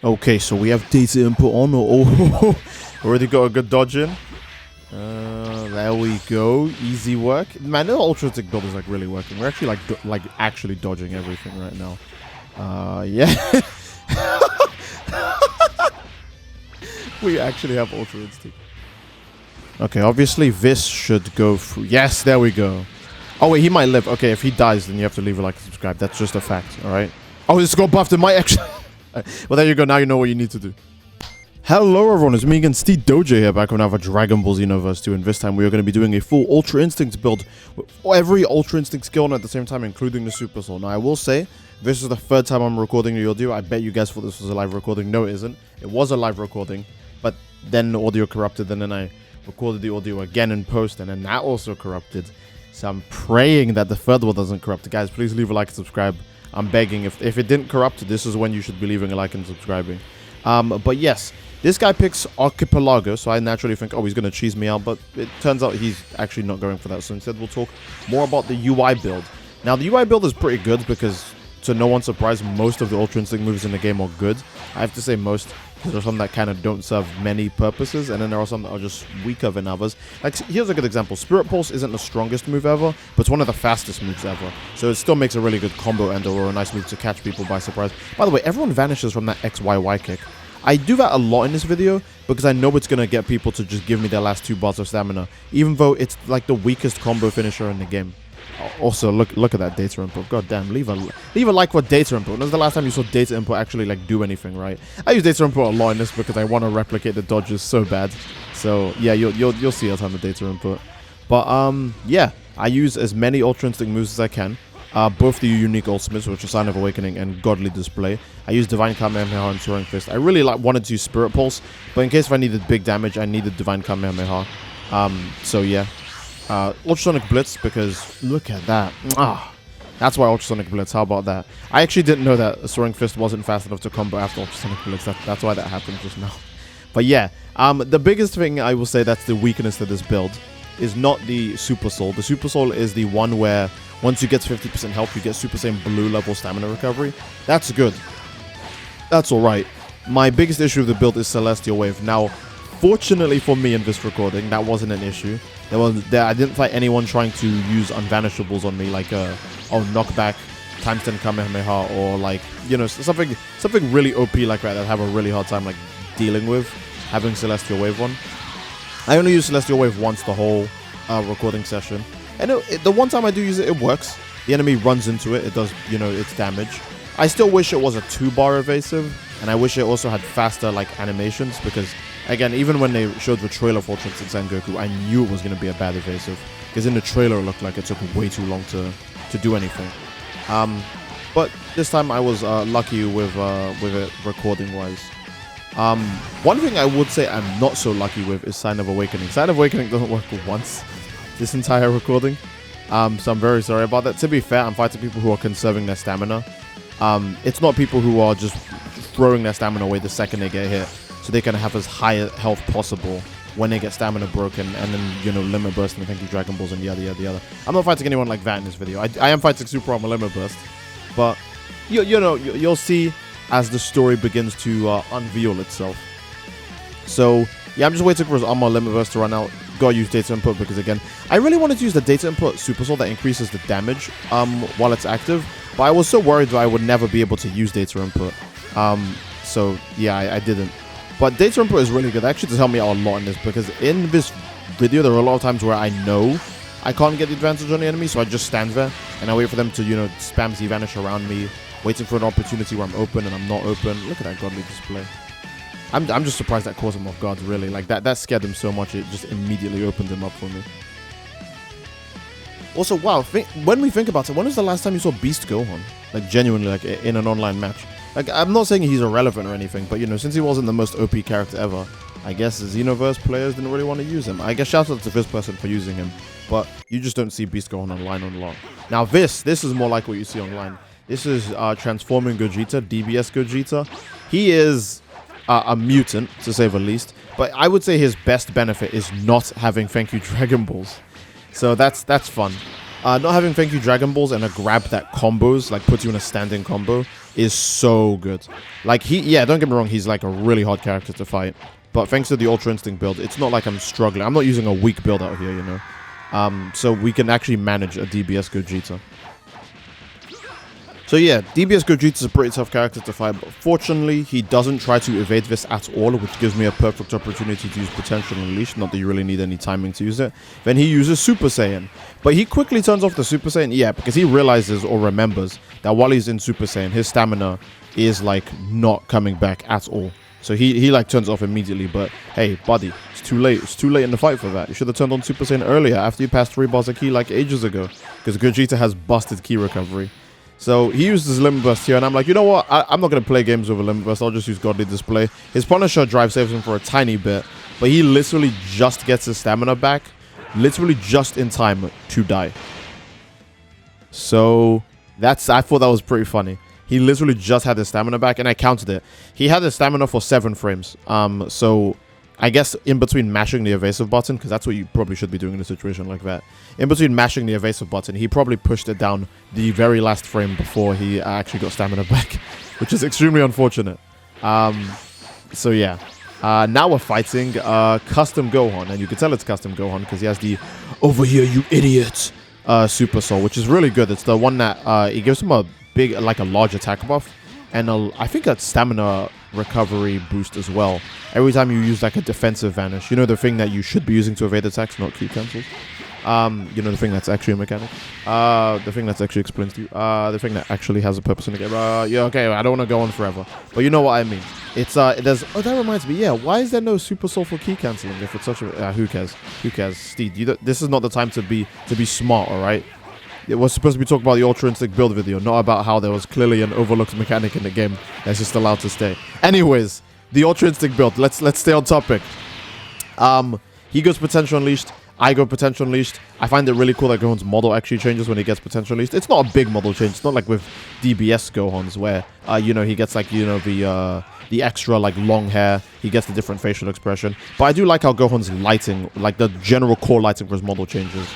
Okay, so we have data input on. Oh, already got a good dodge in. There we go. Easy work. Man, the ultra-stick build is like really working. We're actually like actually dodging everything right now. Yeah. We actually have ultra instinct. Okay, obviously this should go through. Yes, there we go. Oh wait, he might live. Okay, if he dies, then you have to leave a like and subscribe. That's just a fact. All right. Oh, this got buffed. It might actually. Well, there you go. Now you know what you need to do. Hello everyone, it's me again, Steedoj here, back on another Dragon Ball Xenoverse 2, and this time we are going to be doing a full Ultra Instinct build with every Ultra Instinct skill on at the same time, including the Super Soul. Now I will say, this is the third time I'm recording the audio. I bet you guys thought this was a live recording. No, it isn't. It was a live recording, but then the audio corrupted, and then I recorded the audio again in post, and then that also corrupted. So I'm praying that the third one doesn't corrupt. Guys, please leave a like and subscribe. I'm begging. If it didn't corrupt, this is when you should be leaving a like and subscribing. But yes. This guy picks Archipelago, so I naturally think, oh, he's going to cheese me out, but it turns out he's actually not going for that. So instead, we'll talk more about the UI build. Now, the UI build is pretty good because, to no one's surprise, most of the Ultra Instinct moves in the game are good. I have to say most, because there are some that kind of don't serve many purposes, and then there are some that are just weaker than others. Like, here's a good example. Spirit Pulse isn't the strongest move ever, but it's one of the fastest moves ever. So it still makes a really good combo ender or a nice move to catch people by surprise. By the way, everyone vanishes from that XYY kick. I do that a lot in this video because I know it's going to get people to just give me their last 2 bars of stamina, even though it's like the weakest combo finisher in the game. Also, look at that data input. God damn, leave a like for data input. When was the last time you saw data input actually like do anything, right? I use data input a lot in this because I want to replicate the dodges so bad. So yeah, you'll see a ton of data input. But yeah, I use as many Ultra Instinct moves as I can. Both the unique ultimates, which are Sign of Awakening and Godly Display. I use Divine Kamehameha and Soaring Fist. I really wanted to use Spirit Pulse, but in case if I needed big damage, I needed Divine Kamehameha. So yeah. Ultrasonic Blitz, because look at that. That's why Ultrasonic Blitz. How about that? I actually didn't know that Soaring Fist wasn't fast enough to combo after Ultrasonic Blitz. That's why that happened just now. But yeah, the biggest thing I will say that's the weakness to this build is not the Super Soul. The Super Soul is the one where once you get 50% health, you get Super Saiyan Blue level stamina recovery. That's good. That's alright. My biggest issue with the build is Celestial Wave. Now, fortunately for me in this recording, that wasn't an issue. I didn't fight anyone trying to use unvanishables on me, like knockback, times 10 Kamehameha, or like, you know, something really OP like that I have a really hard time like dealing with having Celestial Wave on. I only use Celestial Wave once the whole recording session. And the one time I do use it, it works. The enemy runs into it. It does, you know, its damage. I still wish it was a 2-bar evasive. And I wish it also had faster, like, animations. Because, again, even when they showed the trailer for Ultra Instinct Sengoku, I knew it was going to be a bad evasive. Because in the trailer, it looked like it took way too long to do anything. But this time I was lucky with it recording-wise. One thing I would say I'm not so lucky with is Sign of Awakening. Sign of Awakening doesn't work once this entire recording, so I'm very sorry about that. To be fair, I'm fighting people who are conserving their stamina. It's not people who are just throwing their stamina away the second they get hit, so they can have as high health possible when they get stamina broken, and then, you know, limit burst and thank you Dragon Balls and yada yada yada. I'm not fighting anyone like that in this video. I am fighting Super Armor Limit Burst, but you'll see as the story begins to unveil itself. So yeah, I'm just waiting for his Armor Limit Burst to run out. Gotta use data input because, again, I really wanted to use the data input Super Soul that increases the damage while it's active, but I was so worried that I would never be able to use data input. So yeah, I didn't. But data input is really good. Actually, does help me out a lot in this, because in this video there are a lot of times where I know I can't get the advantage on the enemy, so I just stand there and I wait for them to, you know, spam Z-Vanish around me, waiting for an opportunity where I'm open and I'm not open. Look at that Godly Display. I'm just surprised that caught him off guard, really. Like, that scared him so much, it just immediately opened him up for me. Also, wow, when we think about it, when was the last time you saw Beast Gohan? Like, genuinely, like, in an online match? Like, I'm not saying he's irrelevant or anything, but, you know, since he wasn't the most OP character ever, I guess the Xenoverse players didn't really want to use him. I guess shout out to this person for using him, but you just don't see Beast Gohan online on a lot. Now, this is more like what you see online. This is Transforming Gogeta, DBS Gogeta. He is a mutant, to say the least, but I would say his best benefit is not having thank you Dragon Balls. So that's fun. Not having thank you Dragon Balls and a grab that combos, like puts you in a standing combo, is so good. Like yeah, don't get me wrong, he's like a really hard character to fight. But thanks to the Ultra Instinct build, it's not like I'm struggling. I'm not using a weak build out here, you know. So we can actually manage a DBS Gogeta. So yeah, DBS Gogeta is a pretty tough character to fight, but fortunately, he doesn't try to evade this at all, which gives me a perfect opportunity to use Potential Unleash, not that you really need any timing to use it. Then he uses Super Saiyan, but he quickly turns off the Super Saiyan, yeah, because he realizes or remembers that while he's in Super Saiyan, his stamina is like not coming back at all. So he like turns off immediately, but hey, buddy, it's too late. It's too late in the fight for that. You should have turned on Super Saiyan earlier after you passed 3 bars of ki like ages ago, because Gogeta has busted ki recovery. So he uses Limit Burst here, and I'm like, you know what? I'm not going to play games with a Limit Burst. I'll just use Godly Display. His Punisher drive saves him for a tiny bit, but he literally just gets his stamina back, literally just in time to die. So I thought that was pretty funny. He literally just had his stamina back, and I counted it. He had his stamina for 7 frames. So I guess in between mashing the evasive button, because that's what you probably should be doing in a situation like that. In between mashing the evasive button, he probably pushed it down the very last frame before he actually got stamina back, which is extremely unfortunate. So yeah. Now we're fighting Custom Gohan, and you can tell it's Custom Gohan because he has the "over here, you idiot" Super Soul, which is really good. It's the one that it gives him a big, like a large attack buff, and I think a stamina recovery boost as well. Every time you use like a defensive vanish, you know, the thing that you should be using to evade attacks, not Q cancels. You know, the thing that's actually a mechanic. The thing that's actually explains to you. The thing that actually has a purpose in the game. Yeah, okay, I don't want to go on forever, but you know what I mean. It's there's that reminds me. Yeah, why is there no Super Soul for key canceling if it's such a who cares? Who cares, Steed? This is not the time to be smart, all right? It was supposed to be talking about the Ultra Instinct build video, not about how there was clearly an overlooked mechanic in the game that's just allowed to stay. Anyways, the Ultra Instinct build. Let's stay on topic. He goes Potential Unleashed. I go Potential Unleashed. I find it really cool that Gohan's model actually changes when he gets Potential Unleashed. It's not a big model change. It's not like with DBS Gohans where, you know, he gets like, you know, the extra like long hair. He gets the different facial expression. But I do like how Gohan's lighting, like the general core lighting for his model changes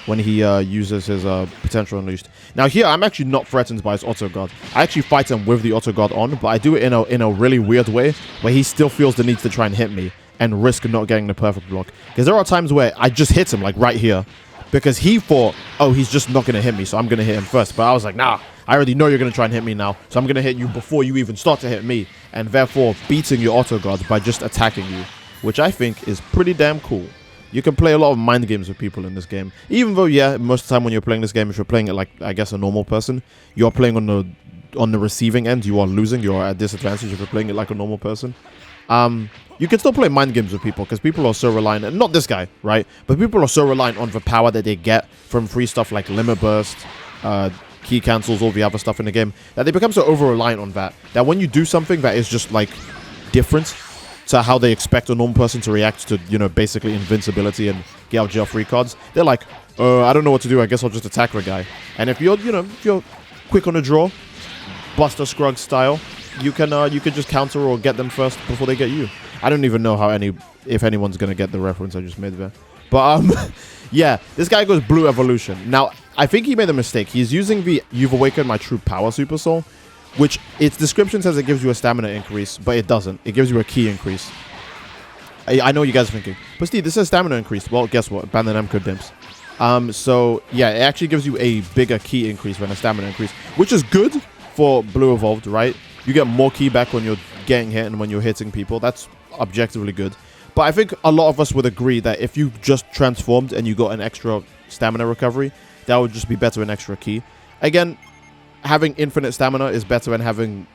when he uses his Potential Unleashed. Now here, I'm actually not threatened by his Auto Guard. I actually fight him with the Auto Guard on, but I do it in a really weird way where he still feels the need to try and hit me and risk not getting the perfect block. Because there are times where I just hit him, like right here, because he thought, oh, he's just not going to hit me, so I'm going to hit him first. But I was like, nah, I already know you're going to try and hit me now, so I'm going to hit you before you even start to hit me, and therefore beating your auto guard by just attacking you, which I think is pretty damn cool. You can play a lot of mind games with people in this game. Even though, yeah, most of the time when you're playing this game, if you're playing it like, I guess, a normal person, you're playing on the receiving end, you are losing, you are at disadvantage if you're playing it like a normal person. You can still play mind games with people because people are so reliant, and not this guy, right? But people are so reliant on the power that they get from free stuff like Limit Burst, key cancels, all the other stuff in the game, that they become so over-reliant on that when you do something that is just like different to how they expect a normal person to react to, you know, basically invincibility and get out jail free cards, they're like, I don't know what to do, I guess I'll just attack the guy. And if you're, you know, if you're quick on the draw, Buster Scruggs style, you can just counter or get them first before they get you. I don't even know if anyone's gonna get the reference I just made there. But yeah, this guy goes Blue Evolution. Now, I think he made a mistake. He's using the You've Awakened My True Power Super Soul, which its description says it gives you a stamina increase, but it doesn't. It gives you a key increase. I know what you guys are thinking, but Steve, this is stamina increase. Well, guess what? Abandon Namco dimps. So yeah, it actually gives you a bigger key increase than a stamina increase, which is good for Blue Evolved, right? You get more key back when you're getting hit and when you're hitting people. That's objectively good. But I think a lot of us would agree that if you just transformed and you got an extra stamina recovery, that would just be better than extra key. Again, having infinite stamina is better than having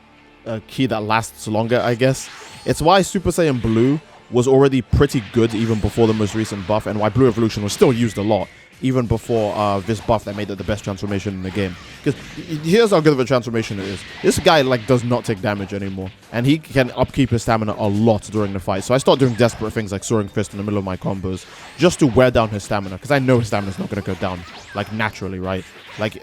a key that lasts longer, I guess. It's why Super Saiyan Blue was already pretty good even before the most recent buff, and why Blue Evolution was still used a lot even before this buff that made it the best transformation in the game. Because here's how good of a transformation it is. This guy like does not take damage anymore, and he can upkeep his stamina a lot during the fight. So I start doing desperate things like Soaring Fist in the middle of my combos just to wear down his stamina, because I know his stamina is not going to go down like naturally, right? Like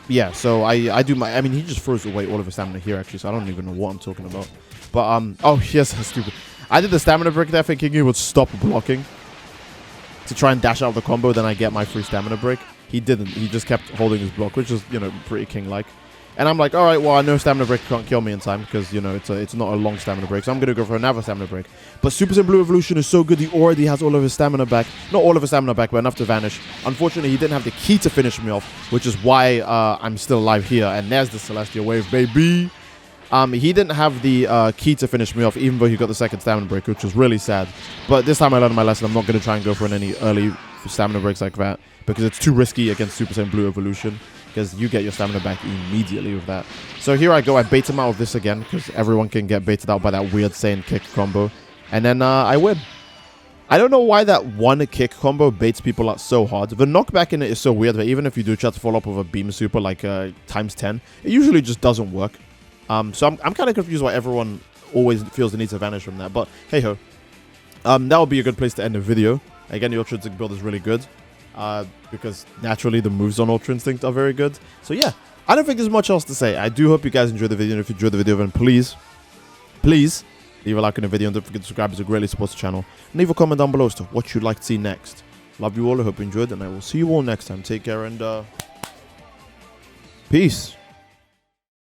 yeah, so I do my, I mean, he just throws away all of his stamina here actually, so I don't even know what I'm talking about. But oh yes, that's stupid. I did the stamina break there thinking he would stop blocking to try and dash out of the combo, then I get my free stamina break. he didn't. He just kept holding his block, which is, you know, pretty king-like. And I'm like, all right, well, I know stamina break can't kill me in time because, you know, it's not a long stamina break. So I'm going to go for another stamina break. But Super Saiyan Blue Evolution is so good. He already has all of his stamina back. Not all of his stamina back, but enough to vanish. Unfortunately, he didn't have the key to finish me off, which is why I'm still alive here. And there's the Celestial Wave, baby. He didn't have the key to finish me off, even though he got the second stamina break, which was really sad. But this time I learned my lesson. I'm not going to try and go for any early stamina breaks like that because it's too risky against Super Saiyan Blue Evolution. Because you get your stamina back immediately with that. So here I go. I bait him out of this again because everyone can get baited out by that weird Saiyan kick combo. And then I win. I don't know why that one kick combo baits people out so hard. The knockback in it is so weird that even if you do try to follow up with a beam super like times 10, it usually just doesn't work. So I'm kind of confused why everyone always feels the need to vanish from that. But hey ho. That would be a good place to end the video. Again, the Ultra Instinct build is really good. Because naturally the moves on Ultra Instinct are very good. So yeah, I don't think there's much else to say. I do hope you guys enjoyed the video. And if you enjoyed the video, then please leave a like on the video and don't forget to subscribe. It greatly supports the channel. And leave a comment down below as to what you'd like to see next. Love you all. I hope you enjoyed, and I will see you all next time. Take care and peace.